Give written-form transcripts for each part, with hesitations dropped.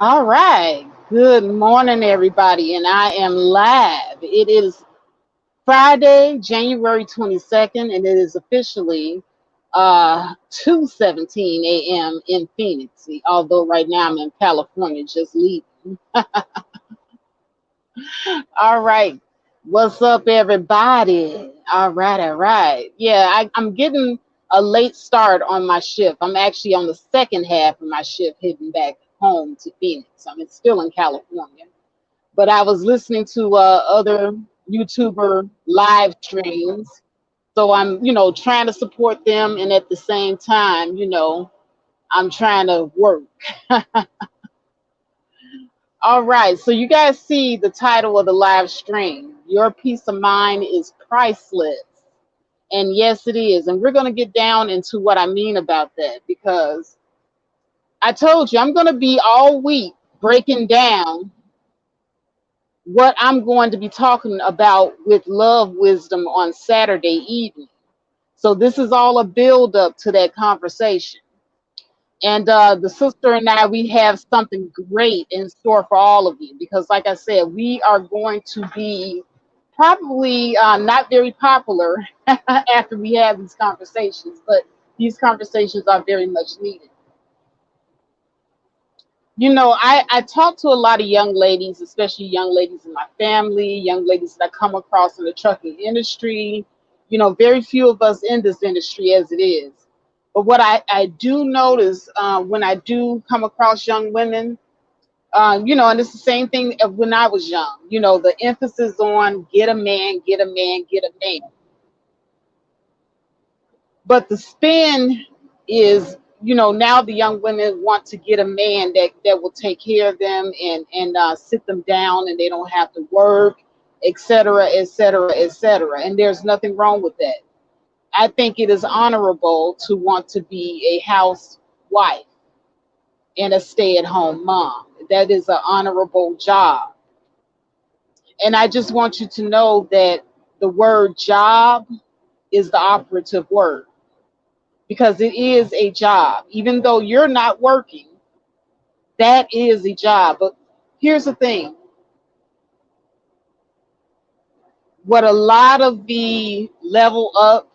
All right. Good morning, everybody, and I am live. It is Friday, January 22nd, and it is officially 2:17 a.m. in Phoenix. Although right now I'm in California, just leaving. All right. What's up, everybody? All right, all right. Yeah, I'm getting a late start on my shift. I'm actually on the second half of my shift heading back home to Phoenix. I'm still in California. But I was listening to other YouTuber live streams. So I'm, trying to support them. And at the same time, I'm trying to work. All right. So you guys see the title of the live stream. Your peace of mind is priceless. And yes, it is. And we're going to get down into what I mean about that because I told you I'm going to be all week breaking down what I'm going to be talking about with Love Wisdom on Saturday evening. So this is all a build up to that conversation. And the sister and I, we have something great in store for all of you because, like I said, we are going to be probably not very popular after we have these conversations, but these conversations are very much needed. I talk to a lot of young ladies, especially young ladies in my family, young ladies that I come across in the trucking industry. Very few of us in this industry as it is. But what I do notice when I do come across young women, and it's the same thing of when I was young, the emphasis on get a man, get a man, get a man. But the spin is, now the young women want to get a man that will take care of them and sit them down and they don't have to work, et cetera, et cetera, et cetera. And there's nothing wrong with that. I think it is honorable to want to be a housewife and a stay-at-home mom. That is an honorable job. And I just want you to know that the word job is the operative word because it is a job. Even though you're not working, that is a job. But here's the thing, what a lot of the level up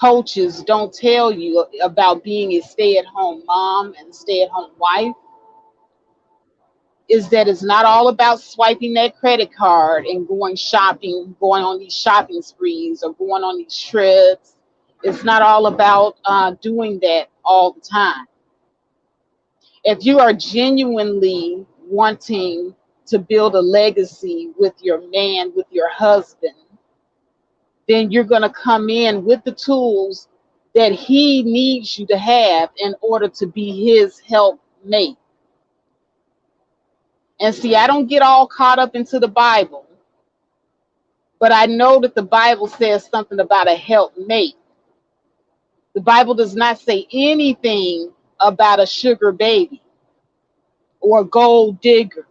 coaches don't tell you about being a stay at home mom and stay at home wife is that it's not all about swiping that credit card and going shopping, going on these shopping sprees or going on these trips. It's not all about doing that all the time. If you are genuinely wanting to build a legacy with your man, with your husband, then you're going to come in with the tools that he needs you to have in order to be his helpmate. And see, I don't get all caught up into the Bible, but I know that the Bible says something about a helpmate. The Bible does not say anything about a sugar baby or a gold digger.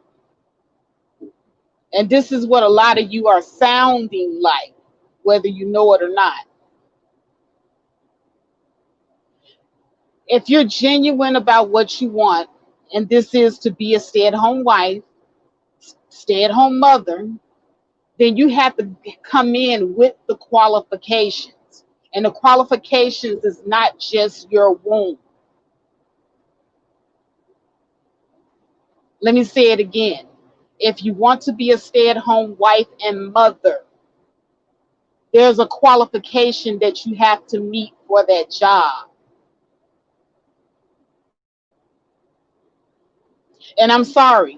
And this is what a lot of you are sounding like, whether you know it or not. If you're genuine about what you want, and this is to be a stay at home wife, stay at home mother, then you have to come in with the qualifications. And the qualifications is not just your womb. Let me say it again. If you want to be a stay at home wife and mother, there's a qualification that you have to meet for that job. And I'm sorry,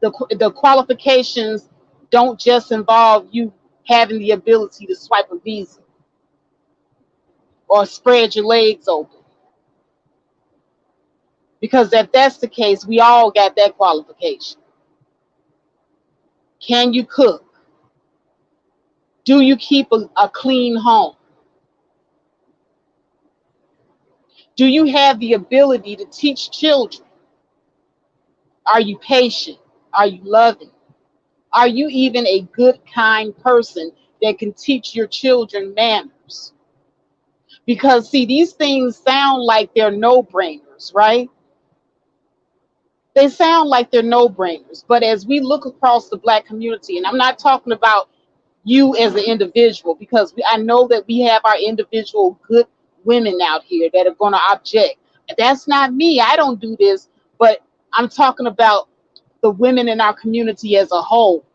the qualifications don't just involve you having the ability to swipe a visa or spread your legs open. Because if that's the case, we all got that qualification. Can you cook? Do you keep a clean home? Do you have the ability to teach children? Are you patient? Are you loving? Are you even a good, kind person that can teach your children manners? Because, see, these things sound like they're no brainers, right? They sound like they're no-brainers, but as we look across the Black community, and I'm not talking about you as an individual, because I know that we have our individual good women out here that are going to object. That's not me. I don't do this, but I'm talking about the women in our community as a whole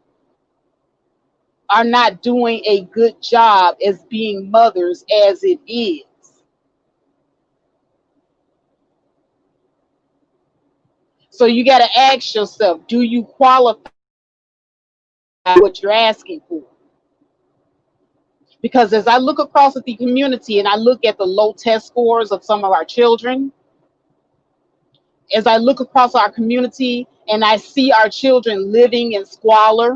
are not doing a good job as being mothers as it is. So you got to ask yourself, do you qualify what you're asking for? Because as I look across at the community and I look at the low test scores of some of our children, as I look across our community and I see our children living in squalor,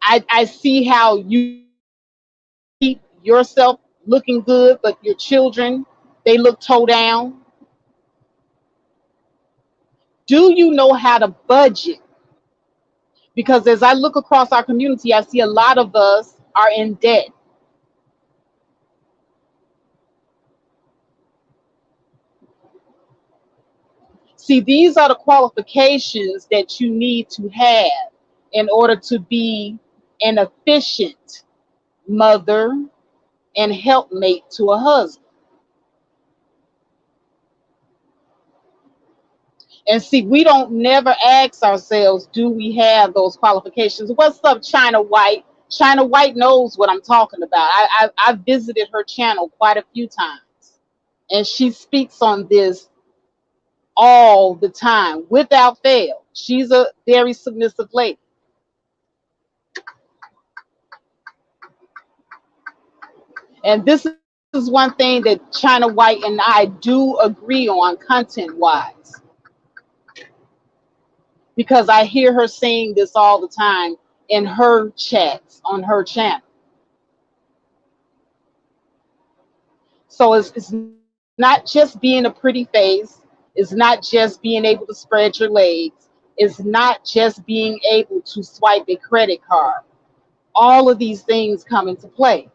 I see how you keep yourself looking good, but your children, they look toe down. Do you know how to budget? Because as I look across our community, I see a lot of us are in debt. See, these are the qualifications that you need to have in order to be an efficient mother and helpmate to a husband. And see, we don't never ask ourselves, do we have those qualifications? What's up, China White? China White knows what I'm talking about. I visited her channel quite a few times, and she speaks on this all the time without fail. She's a very submissive lady. And this is one thing that China White and I do agree on content wise, because I hear her saying this all the time in her chats on her channel. So it's not just being a pretty face, it's not just being able to spread your legs, it's not just being able to swipe a credit card. All of these things come into play.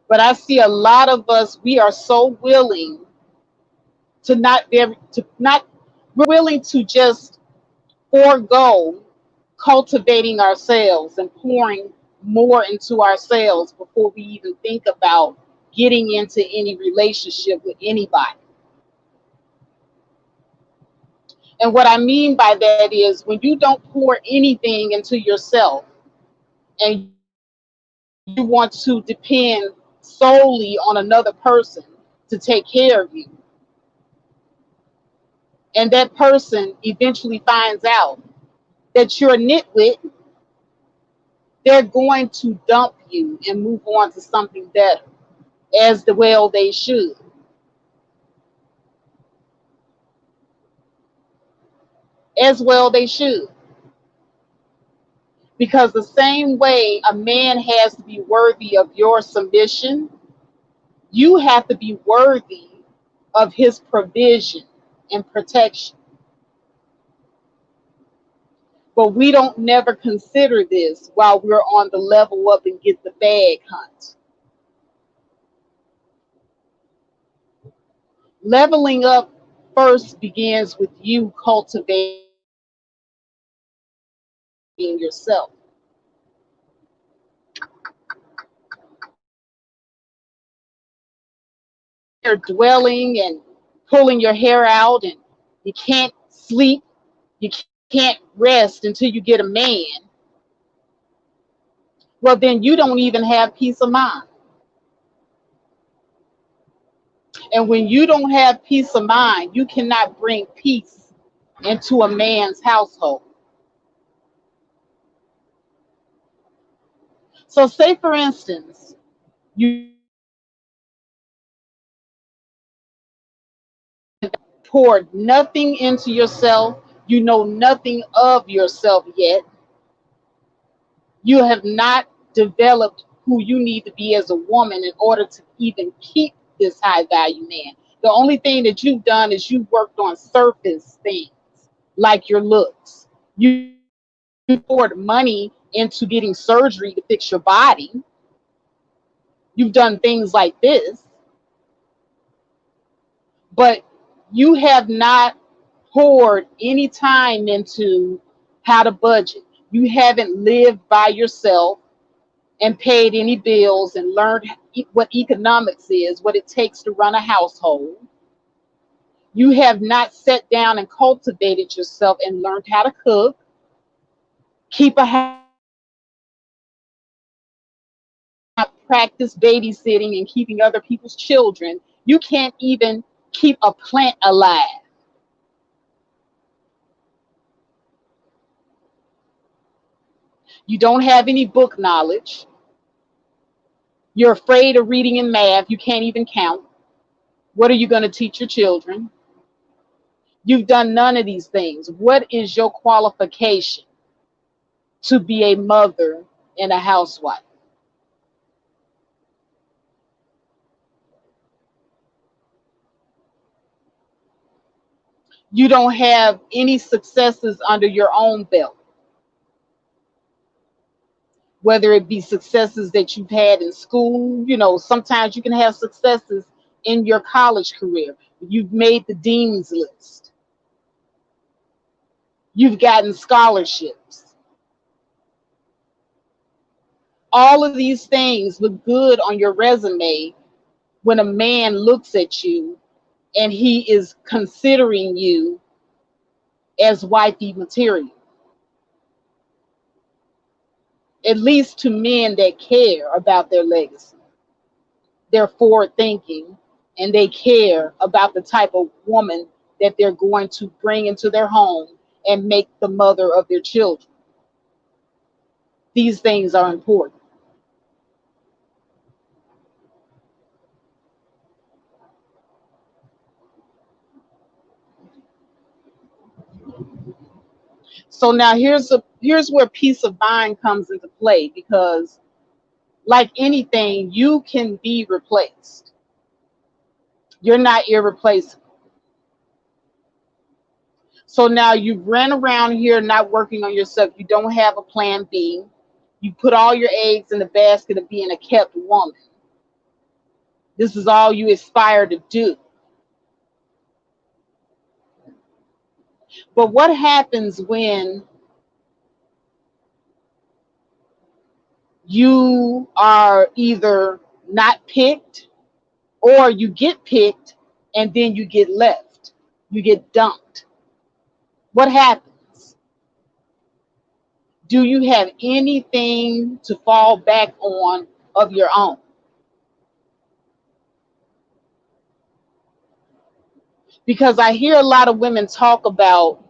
But I see a lot of us, we are so willing to not be able to not, we're willing to just forego cultivating ourselves and pouring more into ourselves before we even think about getting into any relationship with anybody. And what I mean by that is when you don't pour anything into yourself and you want to depend solely on another person to take care of you, and that person eventually finds out that you're a nitwit, they're going to dump you and move on to something better, as the well they should. As well they should. Because the same way a man has to be worthy of your submission, you have to be worthy of his provision and protection. But we don't never consider this while we're on the level up and get the bag hunt. Leveling up first begins with you cultivating yourself. You're dwelling and pulling your hair out, and you can't sleep, you can't rest until you get a man. Well, then you don't even have peace of mind. And when you don't have peace of mind, you cannot bring peace into a man's household. So, say for instance, you poured nothing into yourself, you know nothing of yourself yet, you have not developed who you need to be as a woman in order to even keep this high value man. The only thing that you've done is you've worked on surface things like your looks. You poured money into getting surgery to fix your body. You've done things like this, but you have not poured any time into how to budget. You haven't lived by yourself and paid any bills and learned what economics is, what it takes to run a household. You have not sat down and cultivated yourself and learned how to cook, keep a house, practice babysitting and keeping other people's children. You can't even keep a plant alive. You don't have any book knowledge. You're afraid of reading and math. You can't even count. What are you going to teach your children? You've done none of these things. What is your qualification to be a mother and a housewife? You don't have any successes under your own belt, whether it be successes that you've had in school. You know, sometimes you can have successes in your college career. You've made the dean's list. You've gotten scholarships. All of these things look good on your resume when a man looks at you and he is considering you as wifey material. At least to men that care about their legacy. They're forward thinking and they care about the type of woman that they're going to bring into their home and make the mother of their children. These things are important. So now here's where peace of mind comes into play, because like anything, you can be replaced. You're not irreplaceable. So now you ran around here not working on yourself. You don't have a plan B. You put all your eggs in the basket of being a kept woman. This is all you aspire to do. But what happens when you are either not picked or you get picked and then you get left? You get dumped. What happens? Do you have anything to fall back on of your own? Because I hear a lot of women talk about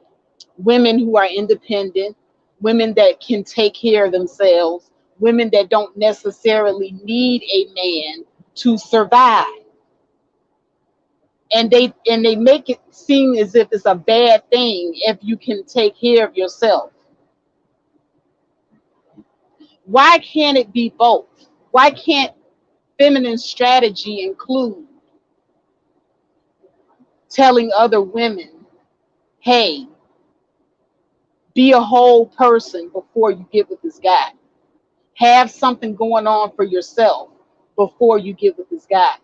women who are independent, women that can take care of themselves, women that don't necessarily need a man to survive. And they make it seem as if it's a bad thing if you can take care of yourself. Why can't it be both? Why can't feminine strategy include telling other women, hey, be a whole person before you get with this guy? Have something going on for yourself before you get with this guy.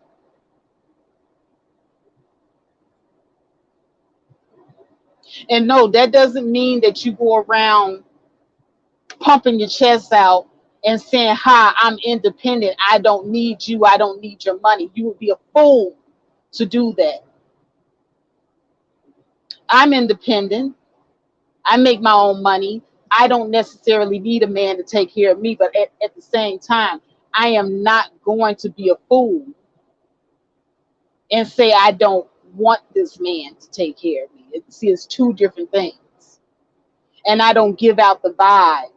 And no, that doesn't mean that you go around pumping your chest out and saying, hi, I'm independent. I don't need you. I don't need your money. You would be a fool to do that. I'm independent. I make my own money. I don't necessarily need a man to take care of me. But at the same time, I am not going to be a fool and say I don't want this man to take care of me. It's two different things. And I don't give out the vibe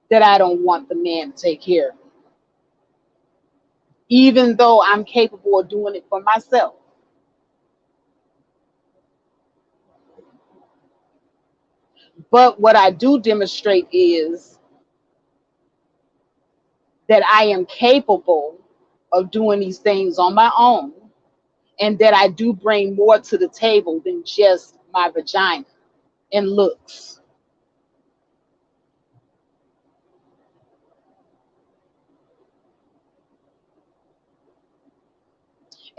that I don't want the man to take care of me, even though I'm capable of doing it for myself. But what I do demonstrate is that I am capable of doing these things on my own, and that I do bring more to the table than just my vagina and looks.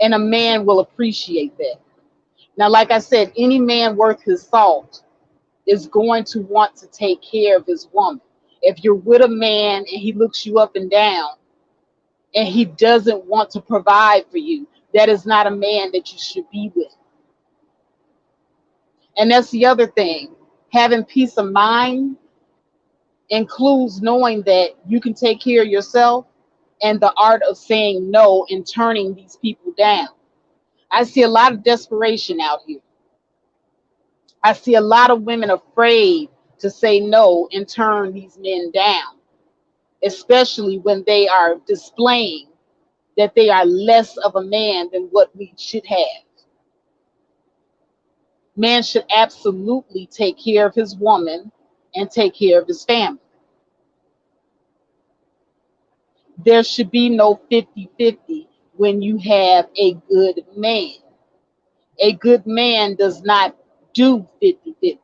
and a man will appreciate that. Now, like I said, any man worth his salt is going to want to take care of his woman. If you're with a man and he looks you up and down and he doesn't want to provide for you, that is not a man that you should be with. And that's the other thing. Having peace of mind includes knowing that you can take care of yourself and the art of saying no and turning these people down. I see a lot of desperation out here. I see a lot of women afraid to say no and turn these men down, especially when they are displaying that they are less of a man than what we should have. Man should absolutely take care of his woman and take care of his family. There should be no 50-50 when you have a good man. A good man does not do 50-50,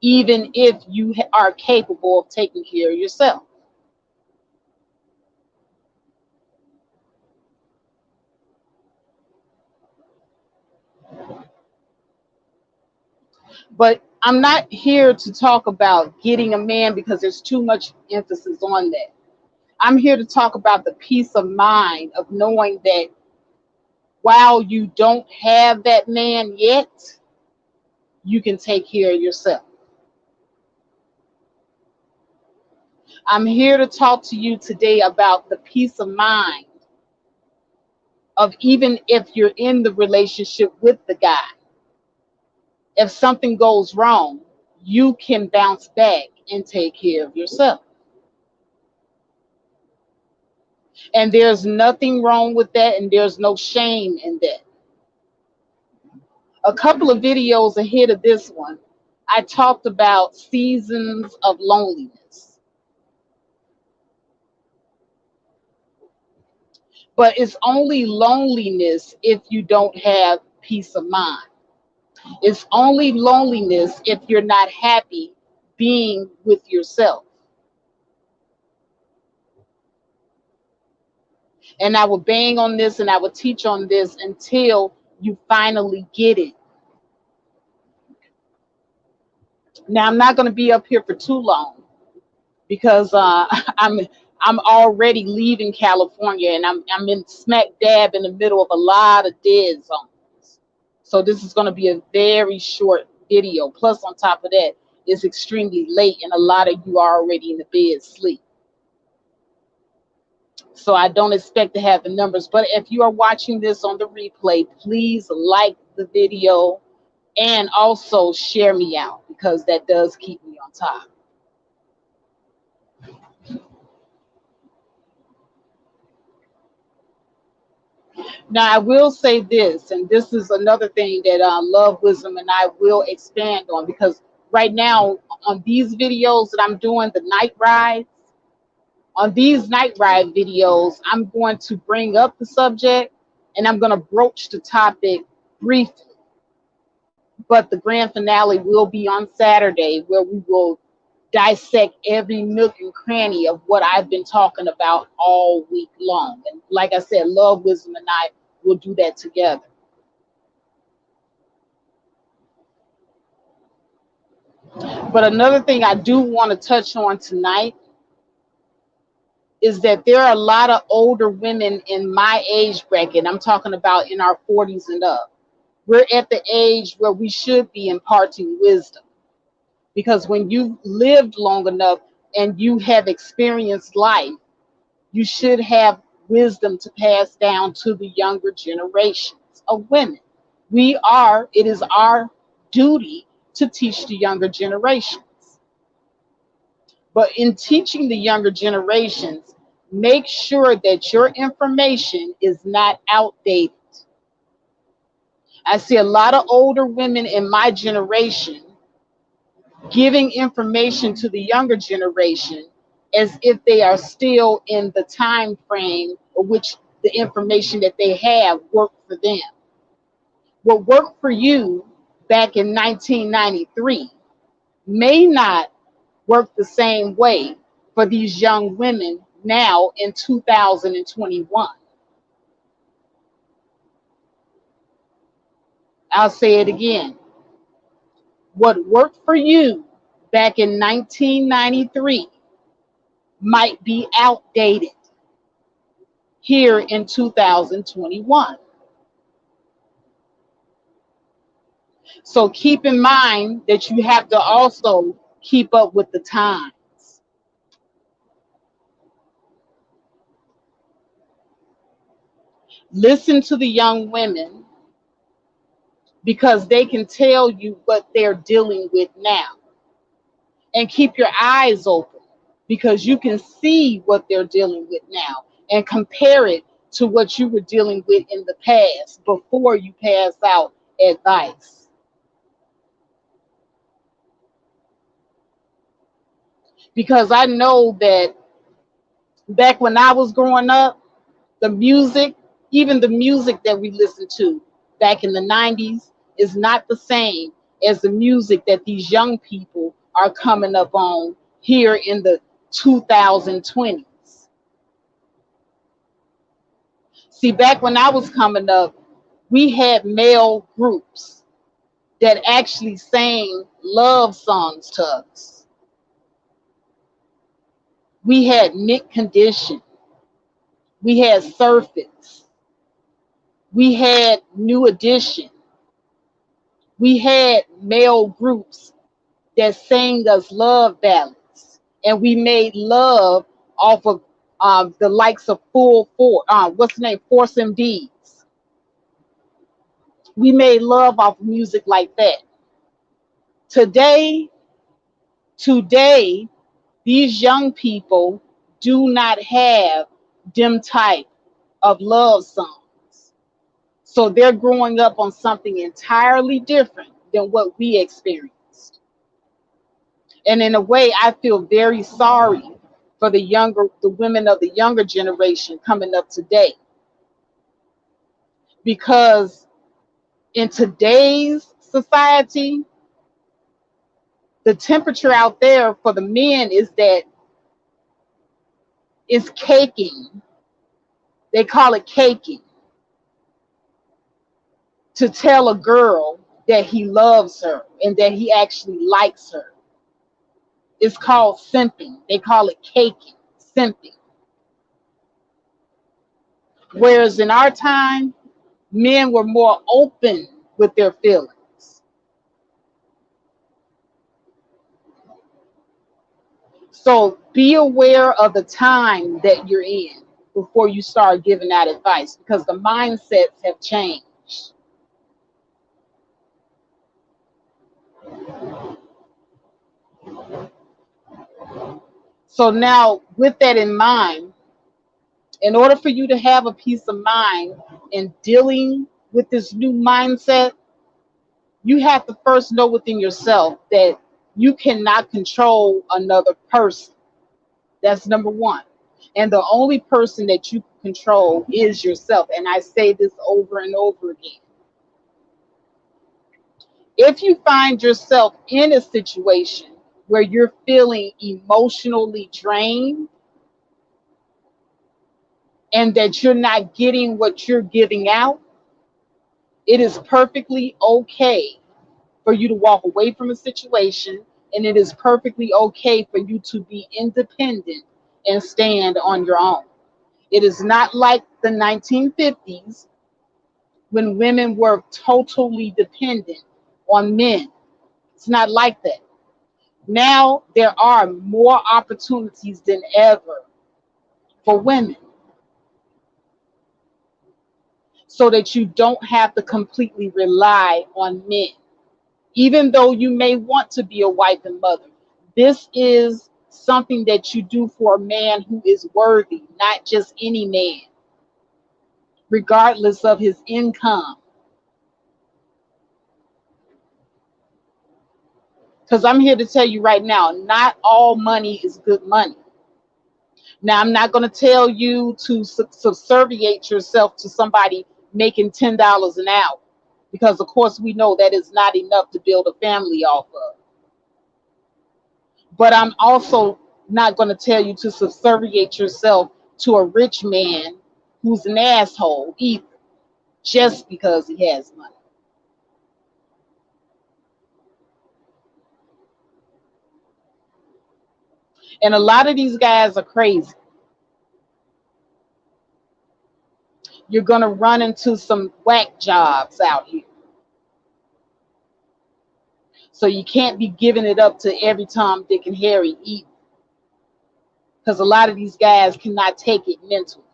even if you are capable of taking care of yourself. But I'm not here to talk about getting a man because there's too much emphasis on that. I'm here to talk about the peace of mind of knowing that while you don't have that man yet, you can take care of yourself. I'm here to talk to you today about the peace of mind of even if you're in the relationship with the guy, if something goes wrong, you can bounce back and take care of yourself. And there's nothing wrong with that, and there's no shame in that. A couple of videos ahead of this one, I talked about seasons of loneliness. But it's only loneliness if you don't have peace of mind. It's only loneliness if you're not happy being with yourself. And I will bang on this and I will teach on this until you finally get it. Now, I'm not going to be up here for too long because I'm already leaving California and I'm in smack dab in the middle of a lot of dead zones. So this is going to be a very short video. Plus, on top of that, it's extremely late and a lot of you are already in the bed sleep. So I don't expect to have the numbers. But if you are watching this on the replay, please like the video and also share me out because that does keep me on top. Now, I will say this, and this is another thing that Love, Wisdom, and I will expand on because right now on these videos that I'm doing, the night rides, on these night ride videos, I'm going to bring up the subject and I'm going to broach the topic briefly. But the grand finale will be on Saturday where we will dissect every nook and cranny of what I've been talking about all week long. And like I said, Love, Wisdom, and I will do that together. But another thing I do want to touch on tonight is that there are a lot of older women in my age bracket. I'm talking about in our 40s and up. We're at the age where we should be imparting wisdom. Because when you've lived long enough and you have experienced life, you should have wisdom to pass down to the younger generations of women. It is our duty to teach the younger generations. But in teaching the younger generations, make sure that your information is not outdated. I see a lot of older women in my generation giving information to the younger generation as if they are still in the time frame of which the information that they have worked for them. What worked for you back in 1993 may not work the same way for these young women now in 2021. I'll say it again. What worked for you back in 1993 might be outdated here in 2021. So keep in mind that you have to also keep up with the times. Listen to the young women because they can tell you what they're dealing with now. And keep your eyes open because you can see what they're dealing with now and compare it to what you were dealing with in the past before you pass out advice. Because I know that back when I was growing up, the music, even the music that we listened to back in the 90s, is not the same as the music that these young people are coming up on here in the 2020s. See, back when I was coming up, we had male groups that actually sang love songs to us. We had Mint Condition. We had Surface. We had New Edition. We had male groups that sang us love ballads. And we made love off of the likes of what's the name? Force MDs. We made love off of music like that. Today, these young people do not have them type of love songs. So they're growing up on something entirely different than what we experienced. And in a way, I feel very sorry for the women of the younger generation coming up today. Because in today's society, the temperature out there for the men is that it's caking. They call it caking. To tell a girl that he loves her and that he actually likes her. It's called simping. They call it caking, simping. Whereas in our time, men were more open with their feelings. So be aware of the time that you're in before you start giving out advice because the mindsets have changed. So now, with that in mind, in order for you to have a peace of mind in dealing with this new mindset, you have to first know within yourself that you cannot control another person. That's number one. And the only person that you can control is yourself. And I say this over and over again. If you find yourself in a situation where you're feeling emotionally drained and that you're not getting what you're giving out, it is perfectly okay for you to walk away from a situation, and it is perfectly okay for you to be independent and stand on your own. It is not like the 1950s when women were totally dependent on men. It's not like that. Now there are more opportunities than ever for women so that you don't have to completely rely on men. Even though you may want to be a wife and mother, this is something that you do for a man who is worthy, not just any man, regardless of his income. Because I'm here to tell you right now, not all money is good money. Now, I'm not going to tell you to subserviate yourself to somebody making $10 an hour, because, of course, we know that is not enough to build a family off of. But I'm also not going to tell you to subserviate yourself to a rich man who's an asshole either, just because he has money. And a lot of these guys are crazy. You're going to run into some whack jobs out here. So you can't be giving it up to every Tom, Dick, and Harry either. Because a lot of these guys cannot take it mentally.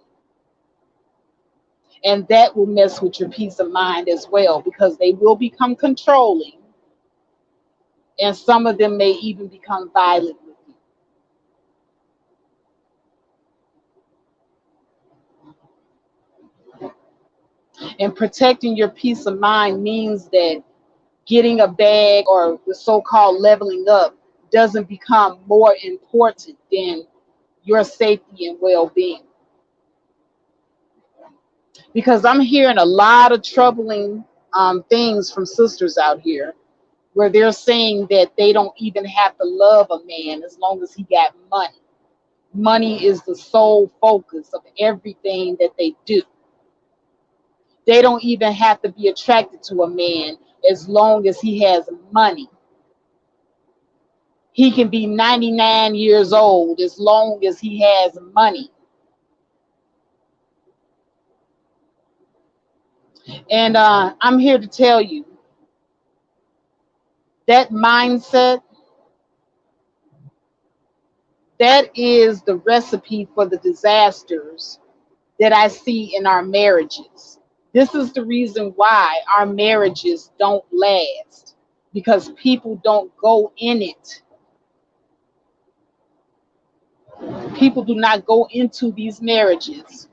And that will mess with your peace of mind as well, because they will become controlling. And some of them may even become violent with you. And protecting your peace of mind means that getting a bag or the so-called leveling up doesn't become more important than your safety and well-being. Because I'm hearing a lot of troubling things from sisters out here where they're saying that they don't even have to love a man as long as he got money. Money is the sole focus of everything that they do. They don't even have to be attracted to a man as long as he has money. He can be 99 years old as long as he has money. And I'm here to tell you that mindset, that is the recipe for the disasters that I see in our marriages. This is the reason why our marriages don't last, because people don't go in it. People do not go into these marriages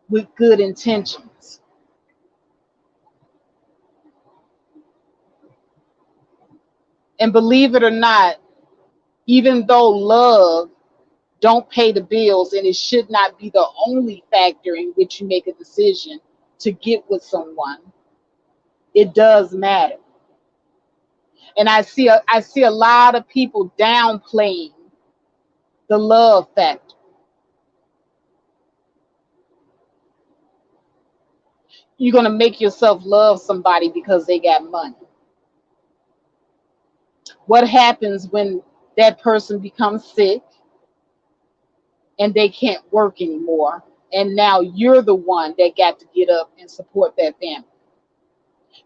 with good intentions. And believe it or not, even though love don't pay the bills and it should not be the only factor in which you make a decision to get with someone, it does matter. And I see a lot of people downplaying the love factor. You're going to make yourself love somebody because they got money. What happens when that person becomes sick and they can't work anymore? And now you're the one that got to get up and support that family.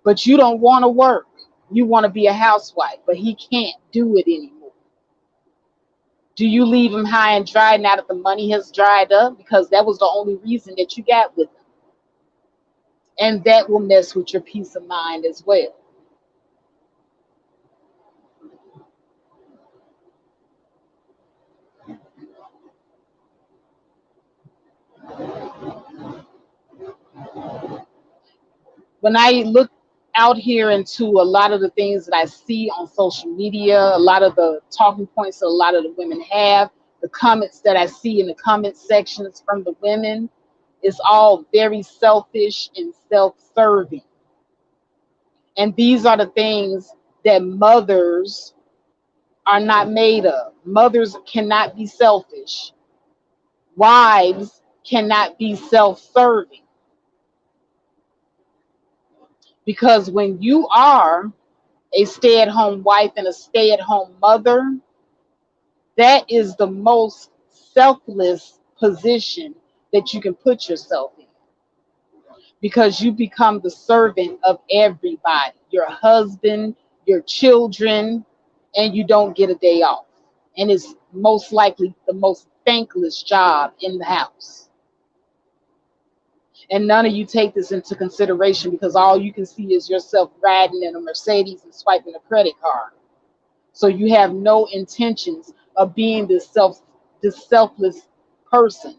But you don't want to work. You want to be a housewife, but he can't do it anymore. Do you leave him high and dry now that the money has dried up? Because that was the only reason that you got with him. And that will mess with your peace of mind as well. When I look out here into a lot of the things that I see on social media, a lot of the talking points that a lot of the women have, the comments that I see in the comment sections from the women, it's all very selfish and self-serving. And these are the things that mothers are not made of. Mothers cannot be selfish. Wives cannot be self-serving. Because when you are a stay-at-home wife and a stay-at-home mother, that is the most selfless position that you can put yourself in, because you become the servant of everybody, your husband, your children, and you don't get a day off. And it's most likely the most thankless job in the house. And none of you take this into consideration, because all you can see is yourself riding in a Mercedes and swiping a credit card. So you have no intentions of being this selfless person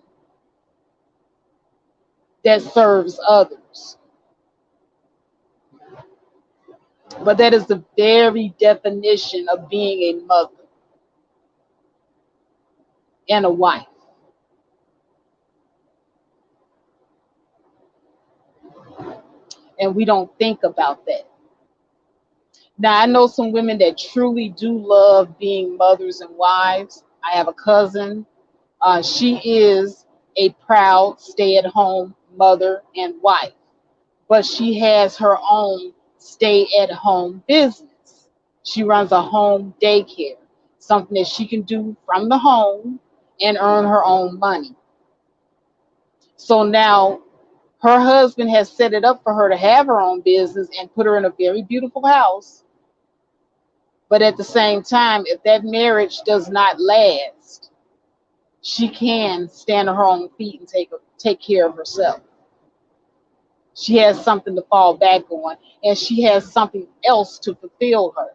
that serves others. But that is the very definition of being a mother and a wife. And we don't think about that. Now, I know some women that truly do love being mothers and wives. I have a cousin. She is a proud stay-at-home mother and wife, but she has her own stay-at-home business. She runs a home daycare. something that she can do from the home and earn her own money. So now her husband has set it up for her to have her own business and put her in a very beautiful house. But at the same time, if that marriage does not last, she can stand on her own feet and take care of herself. She has something to fall back on, and she has something else to fulfill her.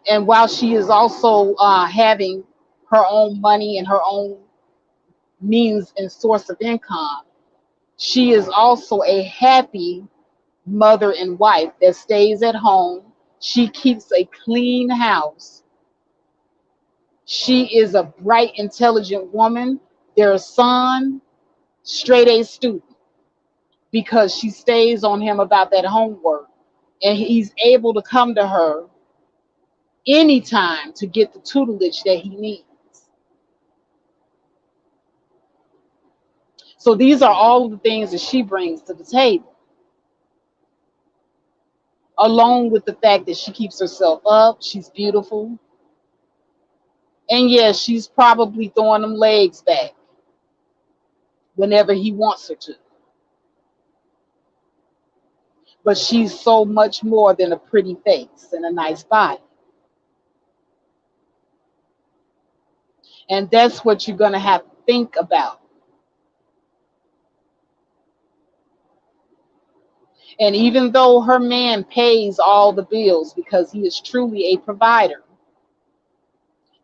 And while she is also having her own money and her own means and source of income, she is also a happy mother and wife that stays at home. She keeps a clean house. She is a bright, intelligent woman. Their son, straight A student, because she stays on him about that homework. And he's able to come to her anytime to get the tutelage that he needs. So these are all of the things that she brings to the table, along with the fact that she keeps herself up. She's beautiful. And yes, she's probably throwing them legs back whenever he wants her to. But she's so much more than a pretty face and a nice body. And that's what you're going to have to think about. And even though her man pays all the bills because he is truly a provider,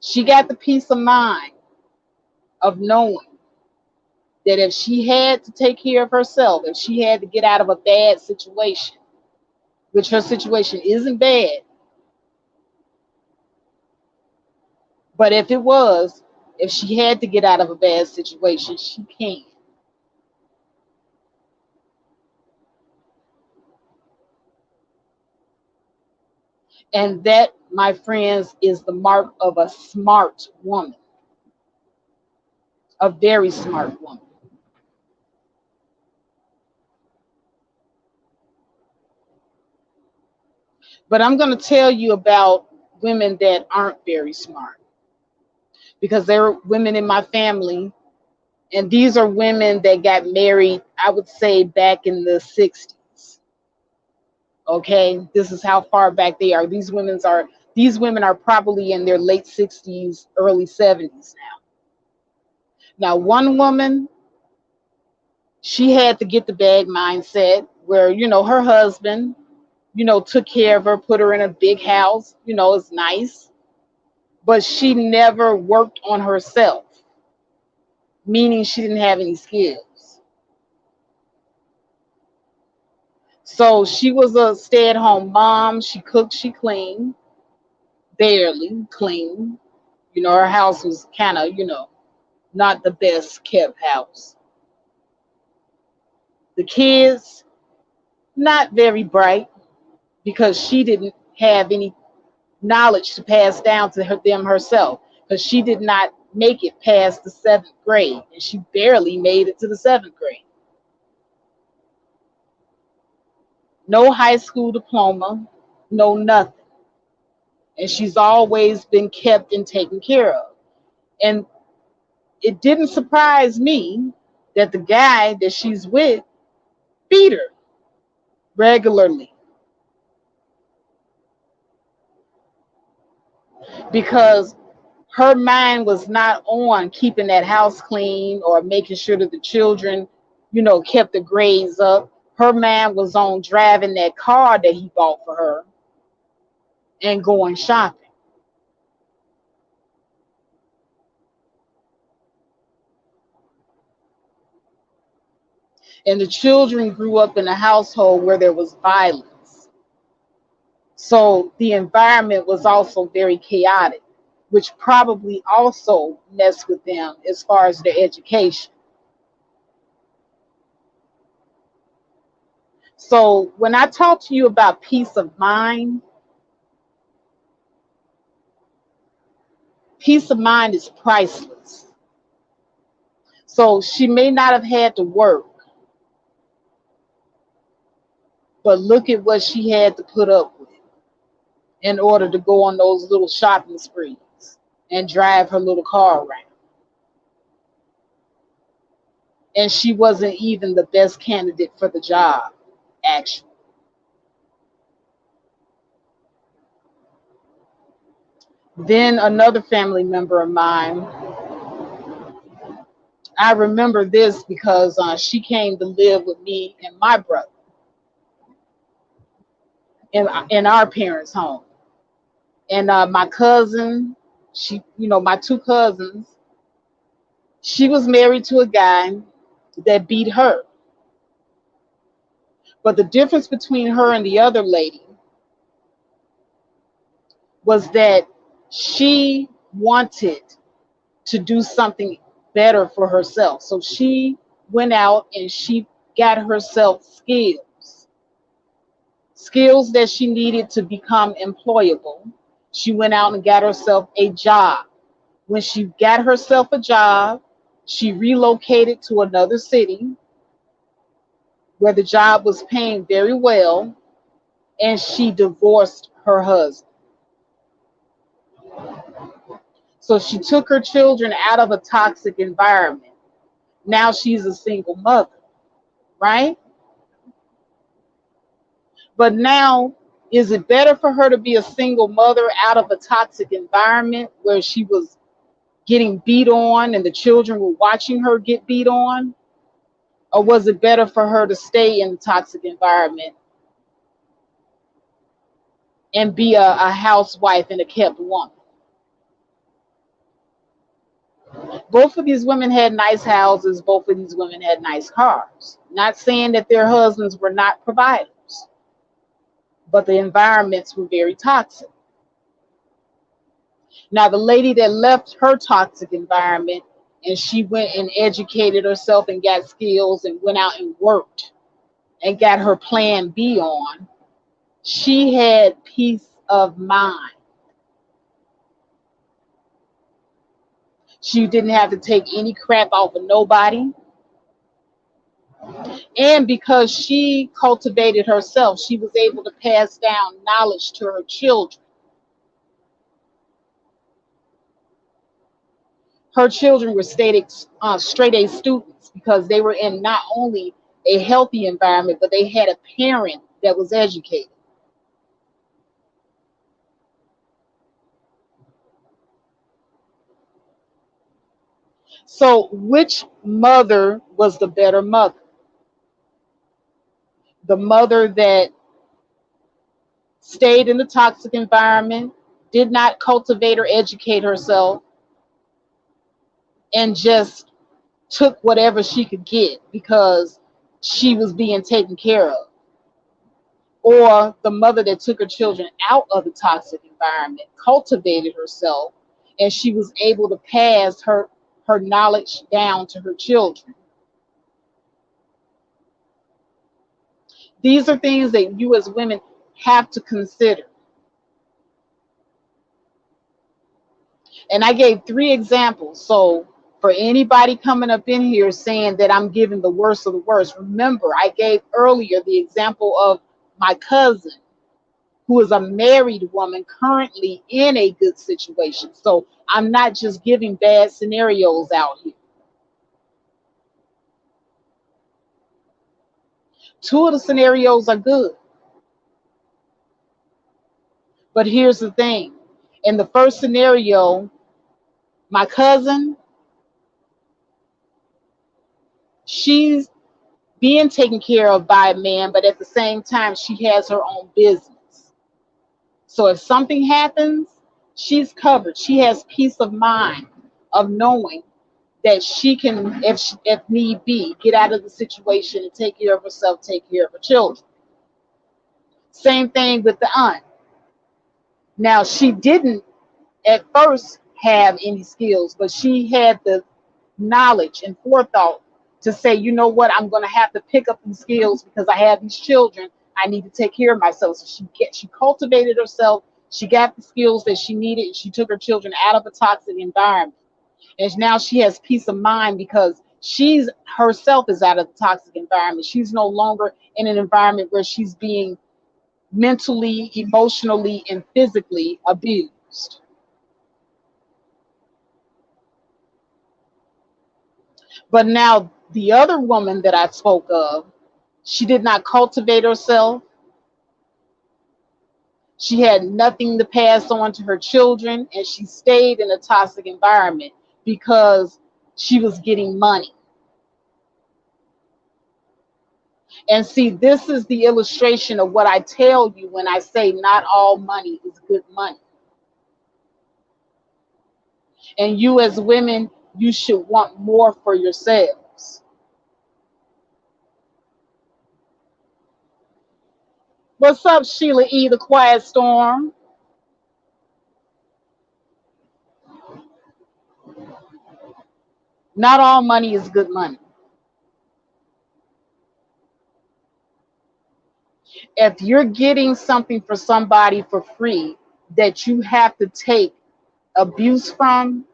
she got the peace of mind of knowing that if she had to take care of herself, if she had to get out of a bad situation, which her situation isn't bad, but if it was, if she had to get out of a bad situation, she can. And that, my friends, is the mark of a smart woman, a very smart woman. But I'm going to tell you about women that aren't very smart, because there are women in my family, and these are women that got married, I would say, back in the 60s. Okay, this is how far back they are. These women are probably in their late 60s, early 70s now. Now, one woman, she had to get the bag mindset where, her husband, took care of her, put her in a big house, it's nice, but she never worked on herself, meaning she didn't have any skills. So she was a stay-at-home mom. She cooked, she cleaned, barely clean. Her house was kind of, not the best kept house. The kids, not very bright, because she didn't have any knowledge to pass down to them herself, because she did not make it past the 7th grade, and she barely made it to the 7th grade. No high school diploma, no nothing. And she's always been kept and taken care of. And it didn't surprise me that the guy that she's with beat her regularly, because her mind was not on keeping that house clean or making sure that the children, kept the grades up. Her mind was on driving that car that he bought for her and going shopping. And the children grew up in a household where there was violence. So the environment was also very chaotic, which probably also messed with them as far as their education. So when I talk to you about peace of mind is priceless. So she may not have had to work, but look at what she had to put up with. in order to go on those little shopping sprees and drive her little car around. And she wasn't even the best candidate for the job, actually. Then another family member of mine, I remember this because she came to live with me and my brother in our parents' home. And my cousin, my two cousins, she was married to a guy that beat her. But the difference between her and the other lady was that she wanted to do something better for herself. So she went out and she got herself skills that she needed to become employable. She went out and got herself a job. When she got herself a job, she relocated to another city where the job was paying very well, and she divorced her husband. So she took her children out of a toxic environment. Now she's a single mother, right? But now, is it better for her to be a single mother out of a toxic environment where she was getting beat on and the children were watching her get beat on? Or was it better for her to stay in the toxic environment and be a housewife and a kept woman? Both of these women had nice houses. Both of these women had nice cars. Not saying that their husbands were not providers, but the environments were very toxic. Now, the lady that left her toxic environment and she went and educated herself and got skills and went out and worked and got her plan B on, she had peace of mind. She didn't have to take any crap off of nobody. And because she cultivated herself, she was able to pass down knowledge to her children. Her children were straight A students because they were in not only a healthy environment, but they had a parent that was educated. So which mother was the better mother? The mother that stayed in the toxic environment, did not cultivate or educate herself, and just took whatever she could get because she was being taken care of? Or the mother that took her children out of the toxic environment, cultivated herself, and she was able to pass her knowledge down to her children? These are things that you as women have to consider. And I gave 3 examples. So for anybody coming up in here saying that I'm giving the worst of the worst, remember I gave earlier the example of my cousin, who is a married woman currently in a good situation. So I'm not just giving bad scenarios out here. 2 of the scenarios are good. But here's the thing. In the first scenario, my cousin, she's being taken care of by a man, but at the same time, she has her own business. So if something happens, she's covered. She has peace of mind of knowing that she can, if need be, get out of the situation and take care of herself, take care of her children. Same thing with the aunt. Now, she didn't at first have any skills, but she had the knowledge and forethought to say, you know what, I'm going to have to pick up these skills because I have these children. I need to take care of myself. So she cultivated herself. She got the skills that she needed, and she took her children out of a toxic environment. And now she has peace of mind because she's herself is out of the toxic environment. She's no longer in an environment where she's being mentally, emotionally, and physically abused. But now, the other woman that I spoke of, she did not cultivate herself. She had nothing to pass on to her children, and she stayed in a toxic environment because she was getting money. And see, this is the illustration of what I tell you when I say not all money is good money. And you, as women, you should want more for yourselves. What's up, Sheila E., the quiet storm? Not all money is good money. If you're getting something for somebody for free that you have to take abuse from,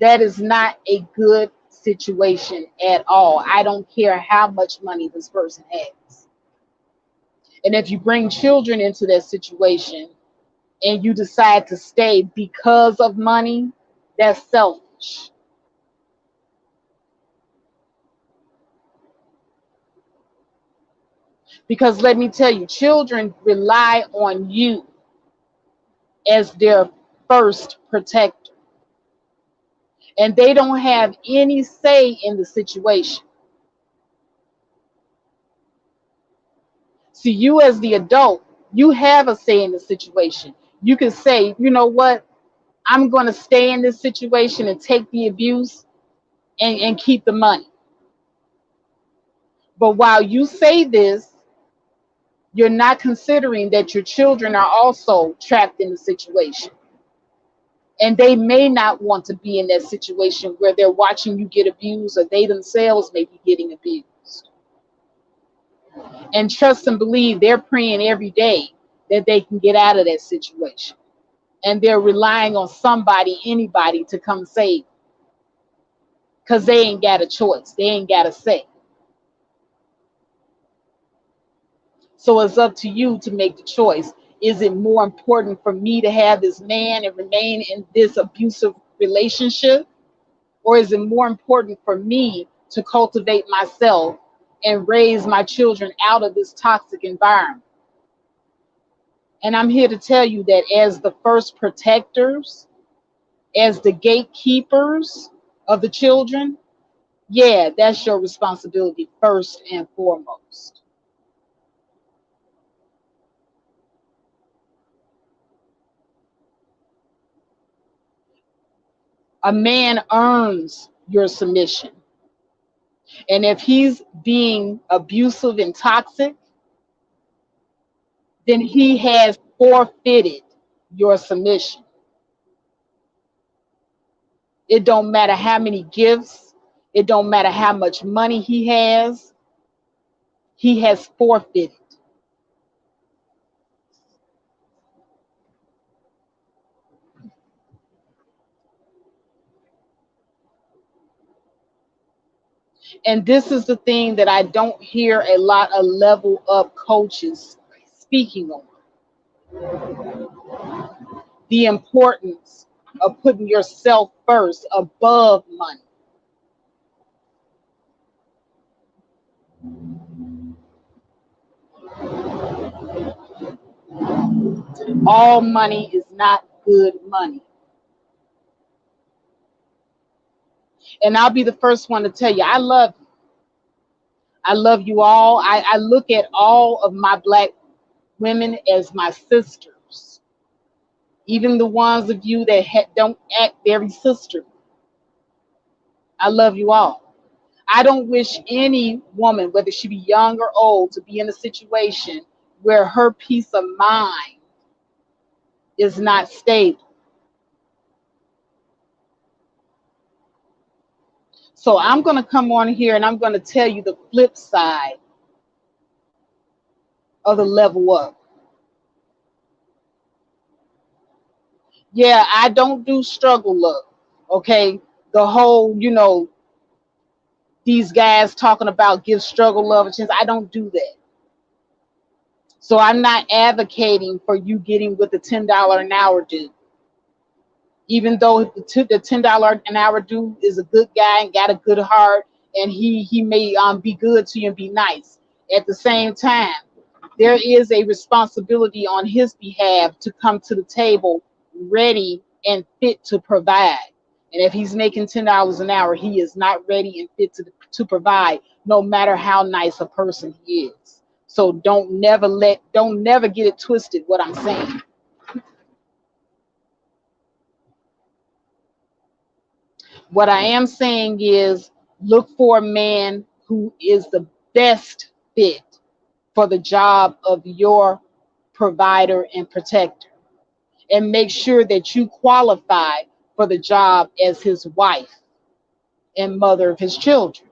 that is not a good situation at all. I don't care how much money this person has. And if you bring children into that situation and you decide to stay because of money, that's selfish. Because let me tell you, children rely on you as their first protector, and they don't have any say in the situation. See, you as the adult, you have a say in the situation. You can say, you know what, I'm going to stay in this situation and take the abuse and keep the money. But while you say this, you're not considering that your children are also trapped in the situation. And they may not want to be in that situation where they're watching you get abused, or they themselves may be getting abused. And trust and believe they're praying every day that they can get out of that situation. And they're relying on somebody, anybody to come save them, because they ain't got a choice. They ain't got a say. So it's up to you to make the choice. Is it more important for me to have this man and remain in this abusive relationship? Or is it more important for me to cultivate myself and raise my children out of this toxic environment? And I'm here to tell you that as the first protectors, as the gatekeepers of the children, yeah, that's your responsibility first and foremost. A man earns your submission. And if he's being abusive and toxic, then he has forfeited your submission. It don't matter how many gifts, it don't matter how much money he has forfeited. And this is the thing that I don't hear a lot of level up coaches speaking on: the importance of putting yourself first above money. All money is not good money. And I'll be the first one to tell you, I love you. I love you all. I look at all of my black women as my sisters, even the ones of you that don't act very sisterly. I love you all. I don't wish any woman, whether she be young or old, to be in a situation where her peace of mind is not stable. So I'm going to come on here and I'm going to tell you the flip side of the level up. Yeah, I don't do struggle love. Okay. The whole, these guys talking about give struggle love a chance. I don't do that. So I'm not advocating for you getting with the $10 an hour dude. Even though the $10 an hour dude is a good guy and got a good heart, and he may be good to you and be nice. At the same time, there is a responsibility on his behalf to come to the table ready and fit to provide. And if he's making $10 an hour, he is not ready and fit to provide, no matter how nice a person he is. So don't never get it twisted what I'm saying. What I am saying is look for a man who is the best fit for the job of your provider and protector, and make sure that you qualify for the job as his wife and mother of his children.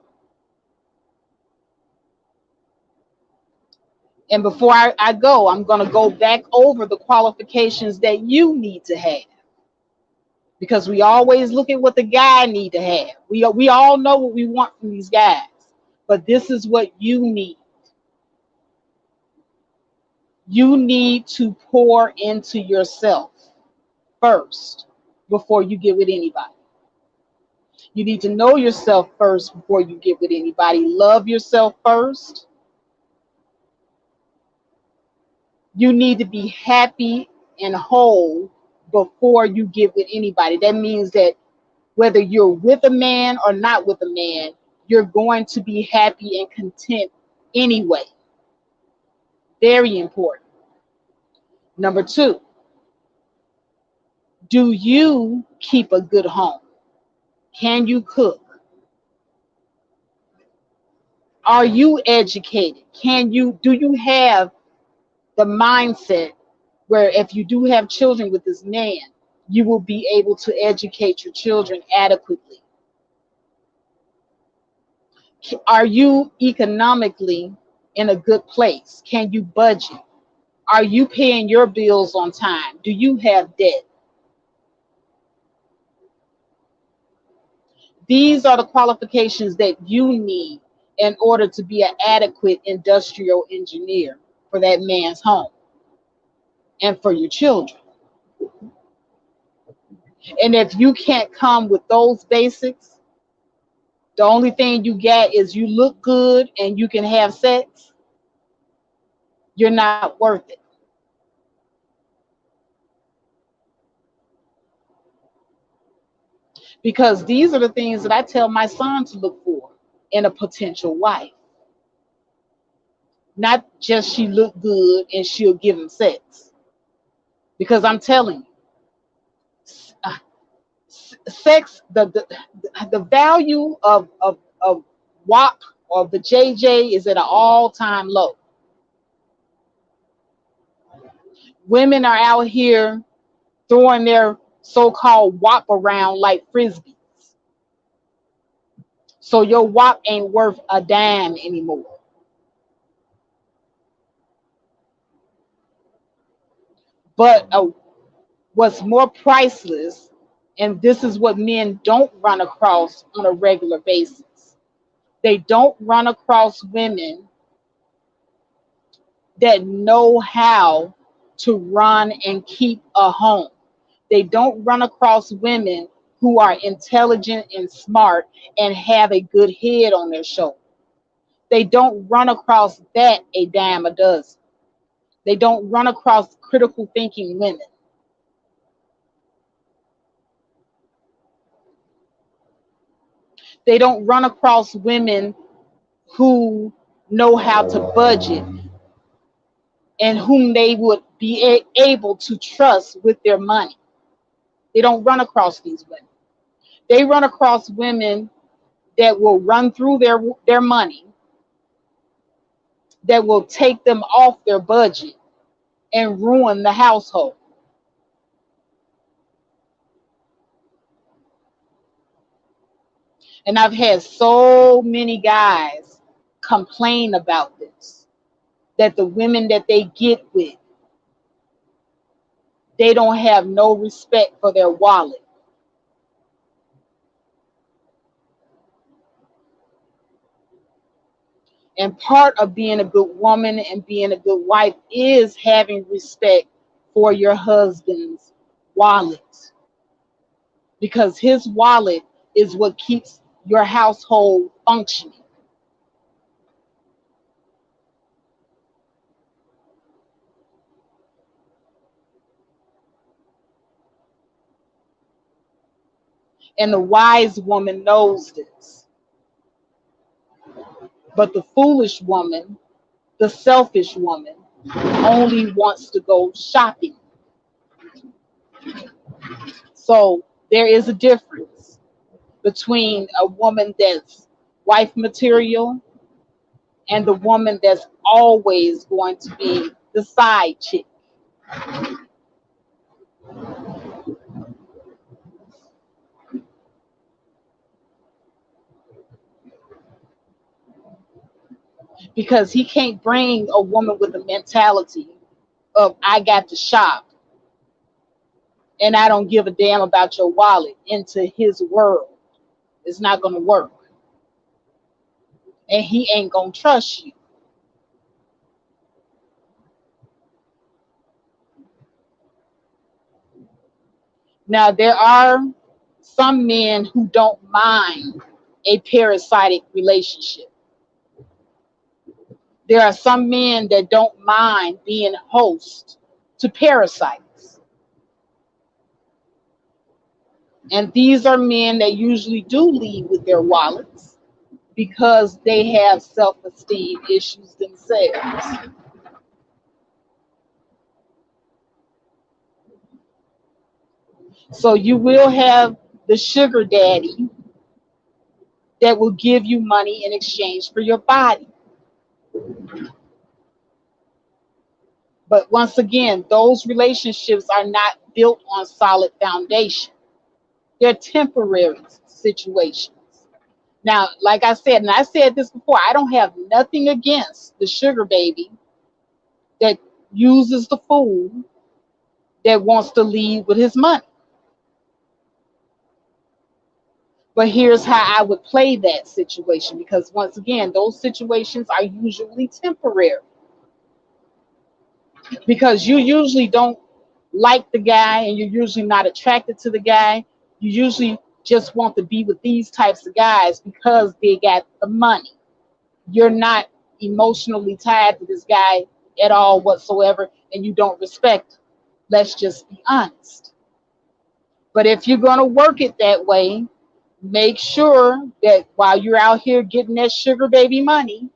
And before I go, I'm going to go back over the qualifications that you need to have, because we always look at what the guy need to have. We all know what we want from these guys, but this is what you need. You need to pour into yourself first before you get with anybody. You need to know yourself first before you get with anybody. Love yourself first. You need to be happy and whole before you get with anybody. That means that whether you're with a man or not with a man, you're going to be happy and content anyway. Very important. Number two, do you keep a good home? Can you cook? Are you educated? Do you have the mindset where if you do have children with this man, you will be able to educate your children adequately? Are you economically in a good place? Can you budget? Are you paying your bills on time? Do you have debt? These are the qualifications that you need in order to be an adequate industrial engineer for that man's home and for your children. And if you can't come with those basics, the only thing you get is you look good and you can have sex, you're not worth it. Because these are the things that I tell my son to look for in a potential wife. Not just she look good and she'll give him sex. Because I'm telling you, sex, the value of WAP or the JJ is at an all-time low. Women are out here throwing their so-called WAP around like frisbees. So your WAP ain't worth a dime anymore. But what's more priceless, and this is what men don't run across on a regular basis, they don't run across women that know how to run and keep a home. They don't run across women who are intelligent and smart and have a good head on their shoulder. They don't run across that a dime a dozen. They don't run across critical thinking women. They don't run across women who know how to budget and whom they would be able to trust with their money. They don't run across these women. They run across women that will run through their money, that will take them off their budget and ruin the household. And I've had so many guys complain about this, that the women that they get with, they don't have no respect for their wallet. And part of being a good woman and being a good wife is having respect for your husband's wallet, because his wallet is what keeps your household functioning. And the wise woman knows this. But the foolish woman, the selfish woman, only wants to go shopping. So there is a difference between a woman that's wife material and the woman that's always going to be the side chick. Because he can't bring a woman with a mentality of I got to shop and I don't give a damn about your wallet into his world. It's not going to work. And he ain't going to trust you. Now, there are some men who don't mind a parasitic relationship. There are some men that don't mind being host to parasites. And these are men that usually do lead with their wallets because they have self-esteem issues themselves. So you will have the sugar daddy that will give you money in exchange for your body. But once again, those relationships are not built on solid foundation. They're temporary situations. Now, like I said, and I said this before, I don't have nothing against the sugar baby that uses the fool that wants to leave with his money. But here's how I would play that situation, because once again, those situations are usually temporary. Because you usually don't like the guy and you're usually not attracted to the guy. You usually just want to be with these types of guys because they got the money. You're not emotionally tied to this guy at all whatsoever, and you don't respect him. Let's just be honest. But if you're going to work it that way, make sure that while you're out here getting that sugar baby money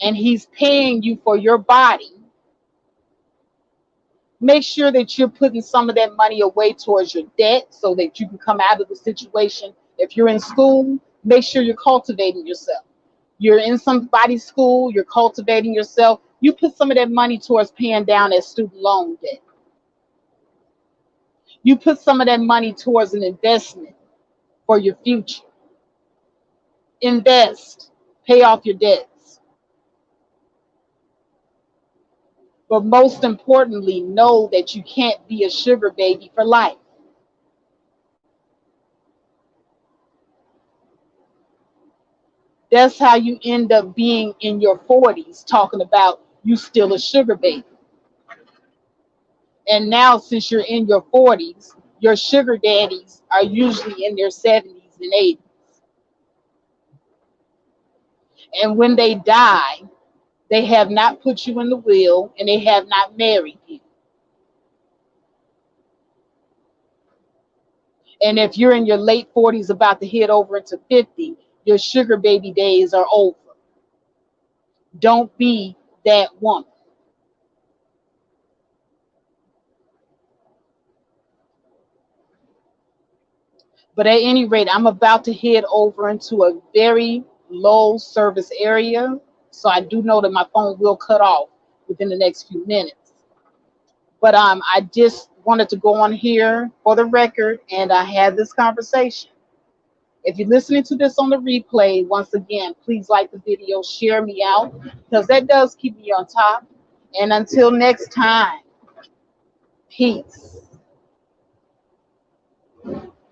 and he's paying you for your body, make sure that you're putting some of that money away towards your debt so that you can come out of the situation. If you're in school, make sure you're cultivating yourself. You're in somebody's school, you're cultivating yourself. You put some of that money towards paying down that student loan debt. You put some of that money towards an investment for your future. Invest, pay off your debts. But most importantly, know that you can't be a sugar baby for life. That's how you end up being in your 40s talking about you still a sugar baby. And now, since you're in your 40s, your sugar daddies are usually in their 70s and 80s. And when they die, they have not put you in the will and they have not married you. And if you're in your late 40s about to head over into 50, your sugar baby days are over. Don't be that woman. But at any rate, I'm about to head over into a very low service area. So I do know that my phone will cut off within the next few minutes. But I just wanted to go on here for the record and I had this conversation. If you're listening to this on the replay, once again, please like the video, share me out, because that does keep me on top. And until next time, peace.